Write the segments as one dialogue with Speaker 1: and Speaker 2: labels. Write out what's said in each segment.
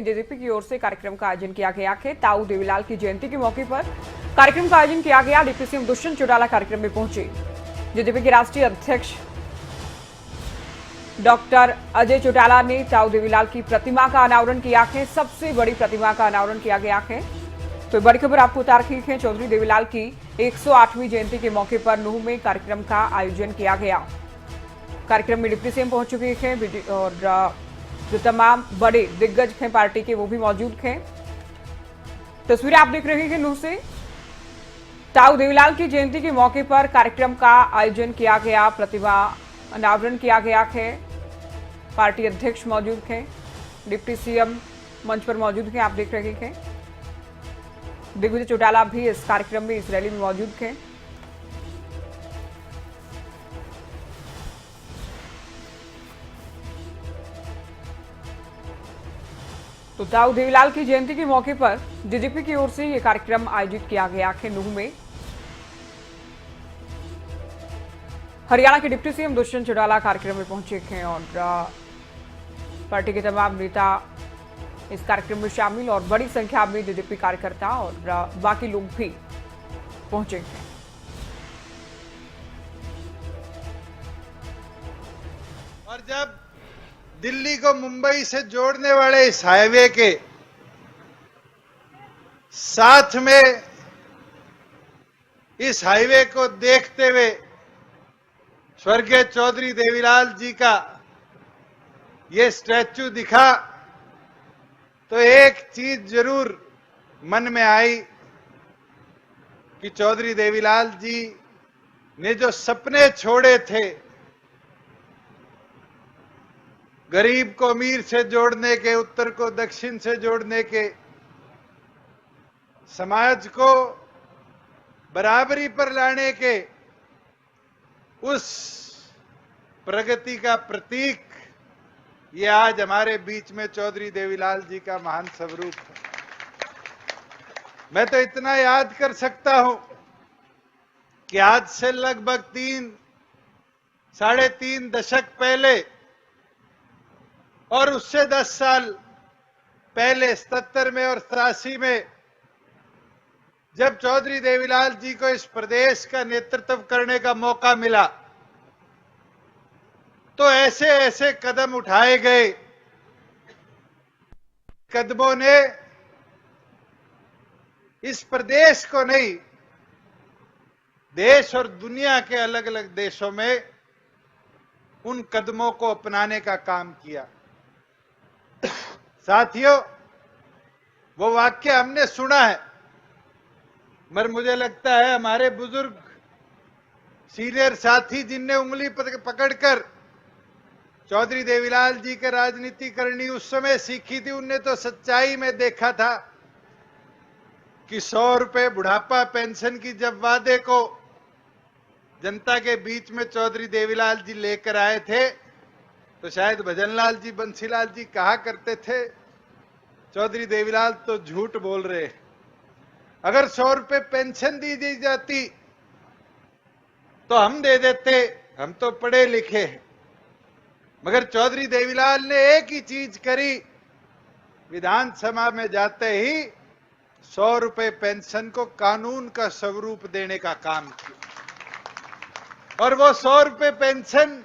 Speaker 1: JJP की ओर से कार्यक्रम का आयोजन किया गया है। ताऊ देवीलाल की जयंती के मौके पर कार्यक्रम का आयोजन किया गया। डिप्टी सीएम दुष्यंत चौटाला कार्यक्रम में पहुंचे। जेजेपी के राष्ट्रीय अध्यक्ष डॉक्टर अजय चौटाला ने ताऊ देवीलाल की प्रतिमा का अनावरण किया है। सबसे बड़ी प्रतिमा का अनावरण किया गया है। तो बड़ी खबर आपको बता रही है, चौधरी देवीलाल की 108वीं जयंती के मौके पर नूह में कार्यक्रम का आयोजन किया गया। कार्यक्रम में डिप्टी सीएम पहुंच चुके हैं और जो तमाम बड़े दिग्गज हैं पार्टी के वो भी मौजूद हैं। तस्वीरें आप देख रहे हैं नूह से। ताऊ देवीलाल की जयंती के मौके पर कार्यक्रम का आयोजन किया गया, प्रतिमा अनावरण किया गया है। पार्टी अध्यक्ष मौजूद हैं, डिप्टी सीएम मंच पर मौजूद हैं, आप देख रहे हैं। दिग्विजय चौटाला भी इस कार्यक्रम में, इस रैली में मौजूद हैं। तो ताऊ देवीलाल की जयंती के मौके पर जेजेपी की ओर से यह कार्यक्रम आयोजित किया गया है नूह में। हरियाणा के डिप्टी सीएम दुष्यंत चौटाला कार्यक्रम में पहुंचे हैं और पार्टी के तमाम नेता इस कार्यक्रम में शामिल और बड़ी संख्या में जेजेपी कार्यकर्ता और बाकी लोग भी पहुंचे हैं।
Speaker 2: और जब दिल्ली को मुंबई से जोड़ने वाले इस हाईवे के साथ में इस हाईवे को देखते हुए स्वर्गीय चौधरी देवीलाल जी का ये स्टैच्यू दिखा तो एक चीज जरूर मन में आई कि चौधरी देवीलाल जी ने जो सपने छोड़े थे, गरीब को अमीर से जोड़ने के, उत्तर को दक्षिण से जोड़ने के, समाज को बराबरी पर लाने के, उस प्रगति का प्रतीक ये आज हमारे बीच में चौधरी देवीलाल जी का महान स्वरूप है। मैं तो इतना याद कर सकता हूं कि आज से लगभग 3-3.5 दशक पहले और उससे 10 साल पहले 77 में और 83 में जब चौधरी देवीलाल जी को इस प्रदेश का नेतृत्व करने का मौका मिला तो ऐसे ऐसे कदम उठाए गए, कदमों ने इस प्रदेश को नहीं, देश और दुनिया के अलग अलग देशों में उन कदमों को अपनाने का काम किया। साथियों, वो वाक्य हमने सुना है, मगर मुझे लगता है हमारे बुजुर्ग सीनियर साथी जिनने उंगली पकड़कर चौधरी देवीलाल जी की राजनीति करनी उस समय सीखी थी, उनने तो सच्चाई में देखा था कि 100 रुपए बुढ़ापा पेंशन की जब वादे को जनता के बीच में चौधरी देवीलाल जी लेकर आए थे तो शायद भजनलाल जी, बंसीलाल जी कहा करते थे, चौधरी देवीलाल तो झूठ बोल रहे। अगर 100 रुपए पेंशन दी जाती तो हम दे देते, हम तो पढ़े लिखे हैं। मगर चौधरी देवीलाल ने एक ही चीज करी, विधानसभा में जाते ही 100 रुपए पेंशन को कानून का स्वरूप देने का काम किया और वो 100 रुपए पेंशन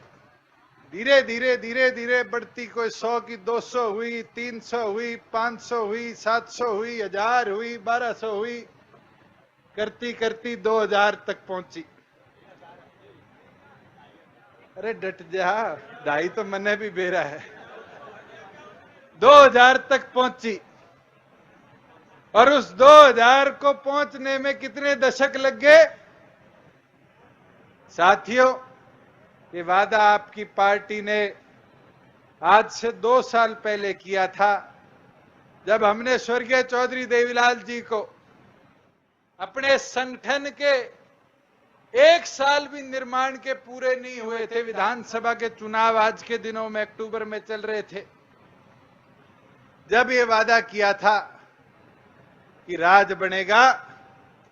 Speaker 2: धीरे धीरे धीरे धीरे बढ़ती, कोई 100 की 200 हुई, 300 हुई, 500 हुई, 700 हुई, 1000 हुई, 1200 हुई, करती करती 2000 तक पहुंची। अरे डट जा, 2.5 तो मने भी बेरा है। 2000 तक पहुंची और उस 2000 को पहुंचने में कितने दशक लग गए? साथियों, ये वादा आपकी पार्टी ने आज से 2 साल पहले किया था, जब हमने स्वर्गीय चौधरी देवीलाल जी को अपने संगठन के 1 साल भी निर्माण के पूरे नहीं हुए थे, विधानसभा के चुनाव आज के दिनों में अक्टूबर में चल रहे थे, जब ये वादा किया था कि राज बनेगा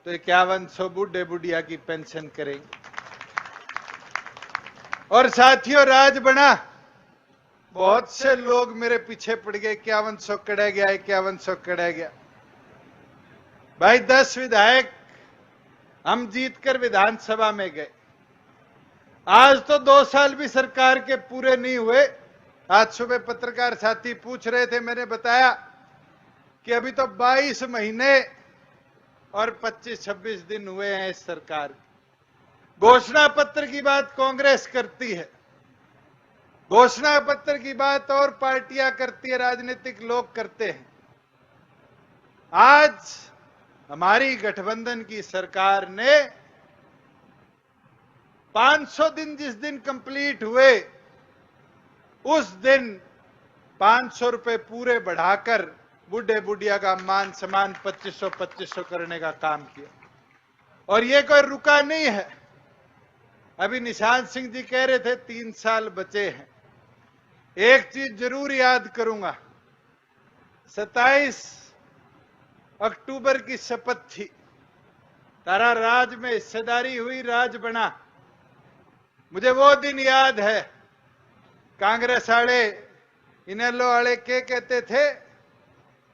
Speaker 2: तो 5100 बूढ़े बुढ़िया की पेंशन करेंगे। और साथियों, राज बना, बहुत से लोग मेरे पीछे पड़ गए, 5100 कड़ा गया, 5100 कड़ा गया। भाई 10 विधायक हम जीतकर विधानसभा में गए। आज तो 2 साल भी सरकार के पूरे नहीं हुए। आज सुबह पत्रकार साथी पूछ रहे थे, मैंने बताया कि अभी तो 22 महीने और 25-26 दिन हुए हैं इस सरकार के। घोषणा पत्र की बात कांग्रेस करती है, घोषणा पत्र की बात और पार्टियां करती है, राजनीतिक लोग करते हैं। आज हमारी गठबंधन की सरकार ने 500 दिन जिस दिन कंप्लीट हुए, उस दिन 500 रुपए पूरे बढ़ाकर बूढ़े बुढ़िया का मान सम्मान 2500 करने का काम किया। और ये कोई रुका नहीं है। अभी निशांत सिंह जी कह रहे थे 3 साल बचे हैं। एक चीज जरूर याद करूंगा, 27 अक्टूबर की शपथ थी, तारा राज में हिस्सेदारी हुई, राज बना। मुझे वो दिन याद है, कांग्रेस वाले इनेलो वाले के कहते थे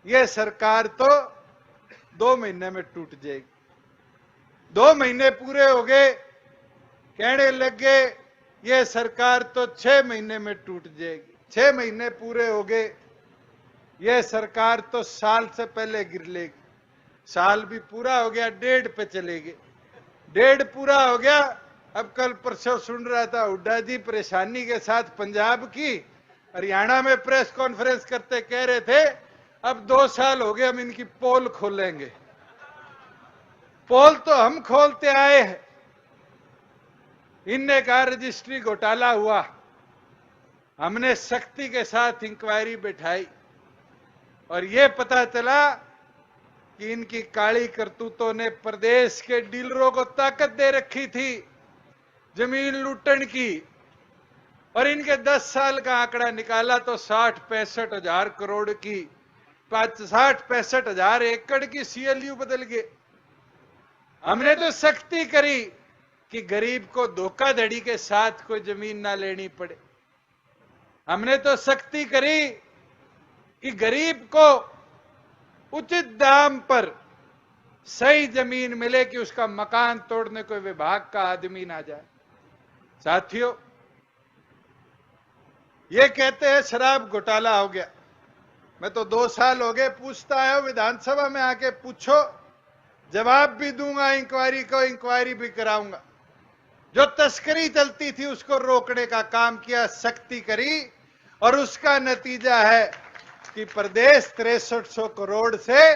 Speaker 2: ये सरकार तो 2 महीने में टूट जाएगी। 2 महीने पूरे हो गए, कहने लगे ये सरकार तो 6 महीने में टूट जाएगी। 6 महीने पूरे हो गए, ये सरकार तो साल से पहले गिर लेगी। साल भी पूरा हो गया, 1.5 पे चलेगी। 1.5 पूरा हो गया। अब कल परसों सुन रहा था हुड्डा जी परेशानी के साथ पंजाब की, हरियाणा में प्रेस कॉन्फ्रेंस करते कह रहे थे अब 2 साल हो गए हम इनकी पोल खोलेंगे। पोल तो हम खोलते आए हैं। इनने कहा रजिस्ट्री घोटाला हुआ, हमने सख्ती के साथ इंक्वायरी बैठाई और यह पता चला कि इनकी काली करतूतों ने प्रदेश के डीलरों को ताकत दे रखी थी जमीन लूटन की। और इनके 10 साल का आंकड़ा निकाला तो 60-65 हजार करोड़ की, 60-65 हजार एकड़ की सीएलयू बदल गए। हमने तो सख्ती करी कि गरीब को धोखाधड़ी के साथ कोई जमीन ना लेनी पड़े। हमने तो सख्ती करी कि गरीब को उचित दाम पर सही जमीन मिले, कि उसका मकान तोड़ने कोई विभाग का आदमी ना जाए। साथियों, ये कहते हैं शराब घोटाला हो गया। मैं तो 2 साल हो गए पूछता आया हूं, विधानसभा में आके पूछो, जवाब भी दूंगा, इंक्वायरी को इंक्वायरी भी कराऊंगा। जो तस्करी चलती थी उसको रोकने का काम किया, सख्ती करी, और उसका नतीजा है कि प्रदेश 6300 करोड़ से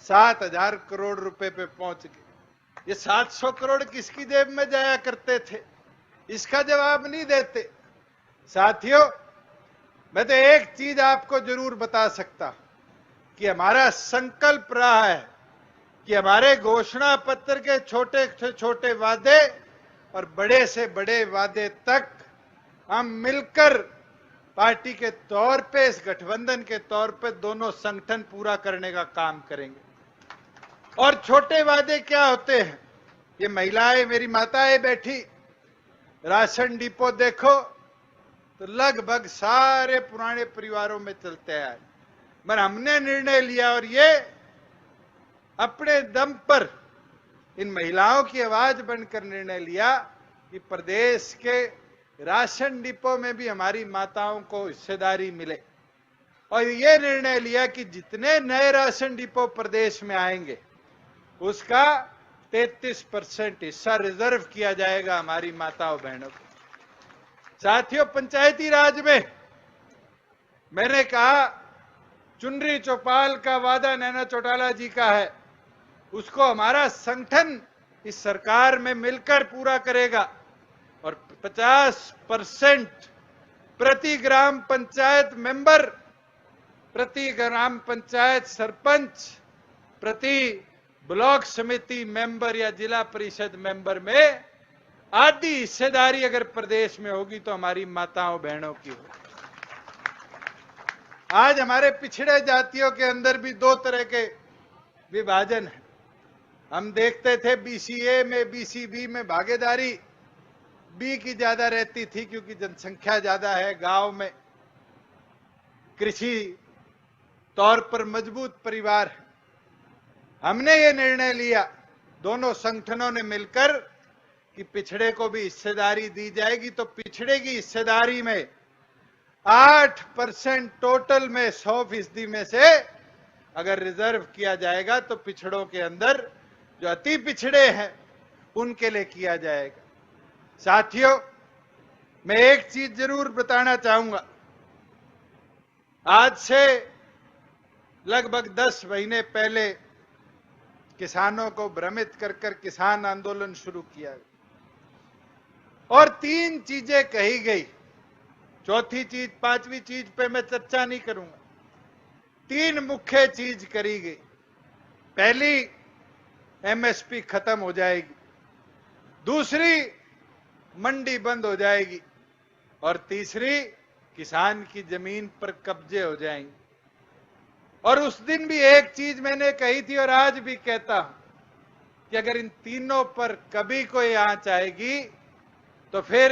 Speaker 2: 7000 करोड़ रुपए पे पहुंच गए। ये 700 करोड़ किसकी जेब में जाया करते थे, इसका जवाब नहीं देते। साथियों, मैं तो एक चीज आपको जरूर बता सकता कि हमारा संकल्प रहा है कि हमारे घोषणा पत्र के छोटे से छोटे वादे और बड़े से बड़े वादे तक हम मिलकर पार्टी के तौर पे, इस गठबंधन के तौर पे दोनों संगठन पूरा करने का काम करेंगे। और छोटे वादे क्या होते हैं, ये महिलाएं, मेरी माताएं बैठी, राशन डिपो देखो तो लगभग सारे पुराने परिवारों में चलते आए, मगर हमने निर्णय लिया और ये अपने दम पर इन महिलाओं की आवाज बनकर निर्णय लिया कि प्रदेश के राशन डिपो में भी हमारी माताओं को हिस्सेदारी मिले। और ये निर्णय लिया कि जितने नए राशन डिपो प्रदेश में आएंगे उसका 33% हिस्सा रिजर्व किया जाएगा हमारी माताओं बहनों को। साथियों, पंचायती राज में मैंने कहा चुनरी चौपाल का वादा नैना चौटाला जी का है, उसको हमारा संगठन इस सरकार में मिलकर पूरा करेगा। और 50% प्रति ग्राम पंचायत मेंबर, प्रति ग्राम पंचायत सरपंच, प्रति ब्लॉक समिति मेंबर या जिला परिषद मेंबर में आधी हिस्सेदारी अगर प्रदेश में होगी तो हमारी माताओं बहनों की होगी। आज हमारे पिछड़े जातियों के अंदर भी 2 तरह के विभाजन है। हम देखते थे बीसीए में, बीसीबी में भागीदारी बी की ज्यादा रहती थी क्योंकि जनसंख्या ज्यादा है गांव में, कृषि तौर पर मजबूत परिवार है। हमने ये निर्णय लिया दोनों संगठनों ने मिलकर कि पिछड़े को भी हिस्सेदारी दी जाएगी, तो पिछड़े की हिस्सेदारी में 8% टोटल में 100% में से अगर रिजर्व किया जाएगा तो पिछड़ों के अंदर जो अति पिछड़े हैं उनके लिए किया जाएगा। साथियों, मैं एक चीज जरूर बताना चाहूंगा। आज से लगभग 10 महीने पहले किसानों को भ्रमित कर कर किसान आंदोलन शुरू किया और 3 चीजें कही गई। चौथी चीज, 5वीं चीज पे मैं चर्चा नहीं करूंगा। 3 मुख्य चीज करी गई। पहली, एमएसपी खत्म हो जाएगी। दूसरी, मंडी बंद हो जाएगी। और तीसरी, किसान की जमीन पर कब्जे हो जाएंगे। और उस दिन भी एक चीज मैंने कही थी और आज भी कहता हूं कि अगर इन तीनों पर कभी कोई आंच आएगी तो फिर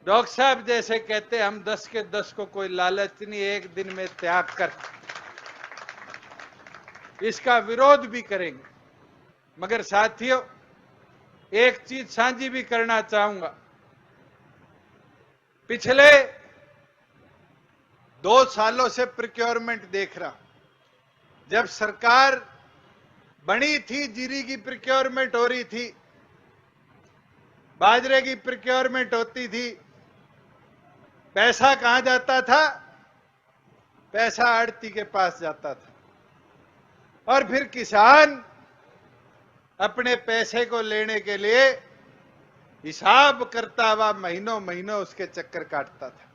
Speaker 2: डॉक्टर साहब जैसे कहते हम 10 के 10 को कोई लालच नहीं, एक दिन में त्याग कर इसका विरोध भी करेंगे। मगर साथियों, एक चीज साझी भी करना चाहूंगा। पिछले 2 सालों से प्रोक्योरमेंट देख रहा हूं। जब सरकार बनी थी, जीरी की प्रोक्योरमेंट हो रही थी, बाजरे की प्रोक्योरमेंट होती थी। पैसा कहां जाता था? पैसा आड़ती के पास जाता था और फिर किसान अपने पैसे को लेने के लिए हिसाब करता हुआ महीनों महीनों उसके चक्कर काटता था।